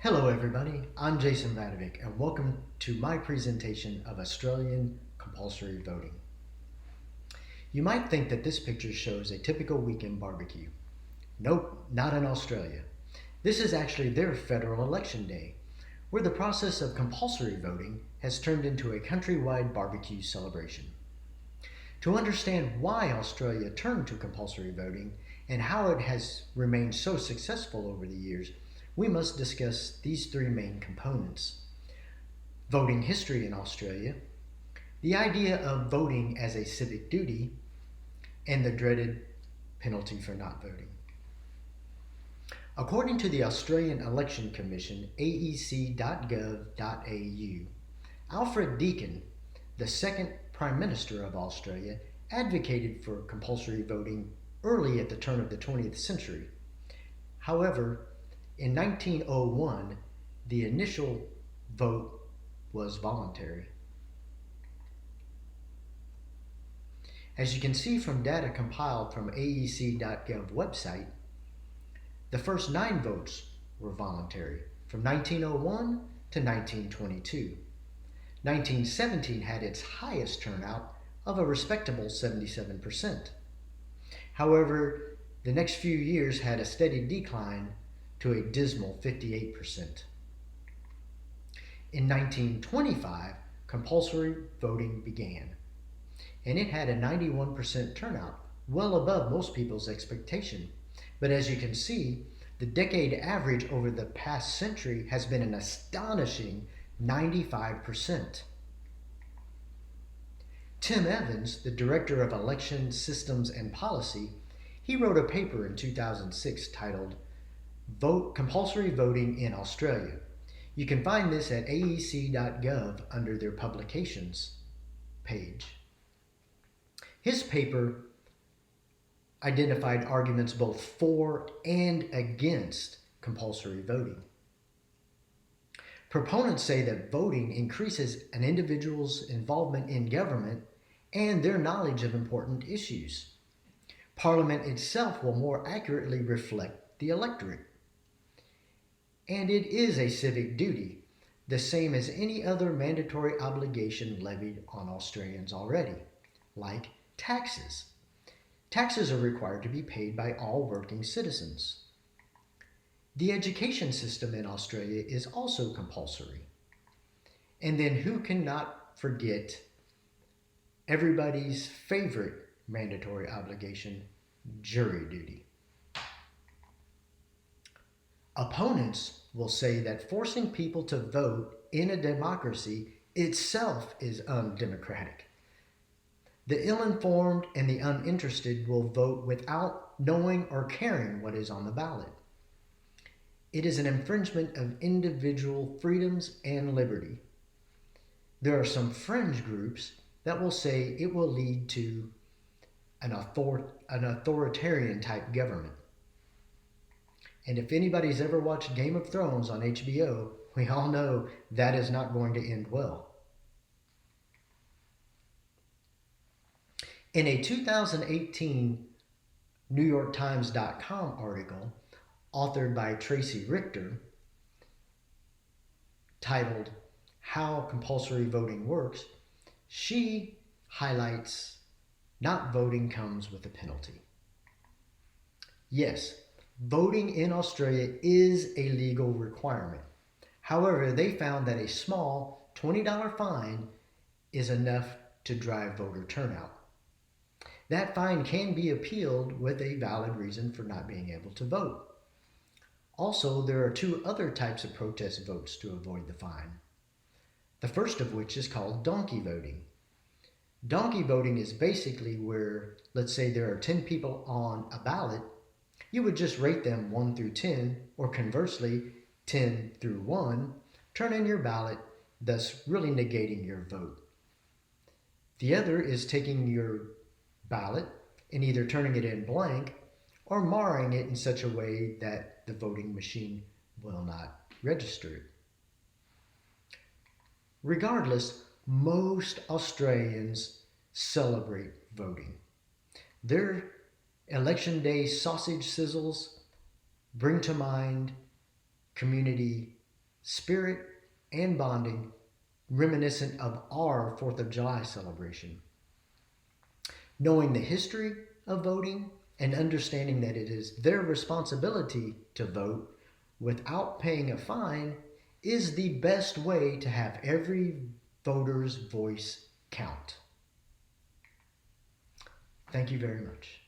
Hello everybody, I'm Jason Vatovec and welcome to my presentation of Australian compulsory voting. You might think that this picture shows a typical weekend barbecue. Nope, not in Australia. This is actually their federal election day, where the process of compulsory voting has turned into a countrywide barbecue celebration. To understand why Australia turned to compulsory voting and how it has remained so successful over the years, we must discuss these three main components. Voting history in Australia, the idea of voting as a civic duty, and the dreaded penalty for not voting. According to the Australian Election Commission, aec.gov.au, Alfred Deakin, the second Prime Minister of Australia, advocated for compulsory voting early at the turn of the 20th century. However, in 1901, the initial vote was voluntary. As you can see from data compiled from aec.gov website, the first 9 votes were voluntary from 1901 to 1922. 1917 had its highest turnout of a respectable 77%. However, the next few years had a steady decline to a dismal 58%. In 1925, compulsory voting began, and it had a 91% turnout, well above most people's expectation. But as you can see, the decade average over the past century has been an astonishing 95%. Tim Evans, the Director of Election Systems and Policy, he wrote a paper in 2006 titled Compulsory Voting in Australia. You can find this at aec.gov under their publications page. His paper identified arguments both for and against compulsory voting. Proponents say that voting increases an individual's involvement in government and their knowledge of important issues. Parliament itself will more accurately reflect the electorate. And it is a civic duty, the same as any other mandatory obligation levied on Australians already, like taxes. Taxes are required to be paid by all working citizens. The education system in Australia is also compulsory. And then who cannot forget everybody's favorite mandatory obligation, jury duty. Opponents will say that forcing people to vote in a democracy itself is undemocratic. The ill-informed and the uninterested will vote without knowing or caring what is on the ballot. It is an infringement of individual freedoms and liberty. There are some fringe groups that will say it will lead to an authoritarian type government. And if anybody's ever watched Game of Thrones on HBO, we all know that is not going to end well. In a 2018 NewYorkTimes.com article authored by Tracy Richter titled How Compulsory Voting Works, she highlights not voting comes with a penalty. Yes, voting in Australia is a legal requirement. However, they found that a small $20 fine is enough to drive voter turnout. That fine can be appealed with a valid reason for not being able to vote. Also, there are 2 other types of protest votes to avoid the fine. The first of which is called donkey voting. Donkey voting is basically where, let's say there are 10 people on a ballot, you would just rate them 1 through 10, or conversely, 10 through 1, turn in your ballot, thus really negating your vote. The other is taking your ballot and either turning it in blank or marring it in such a way that the voting machine will not register it. Regardless, most Australians celebrate voting. Their election day sausage sizzles bring to mind community spirit, and bonding reminiscent of our 4th of July celebration. Knowing the history of voting and understanding that it is their responsibility to vote without paying a fine is the best way to have every voter's voice count. Thank you very much.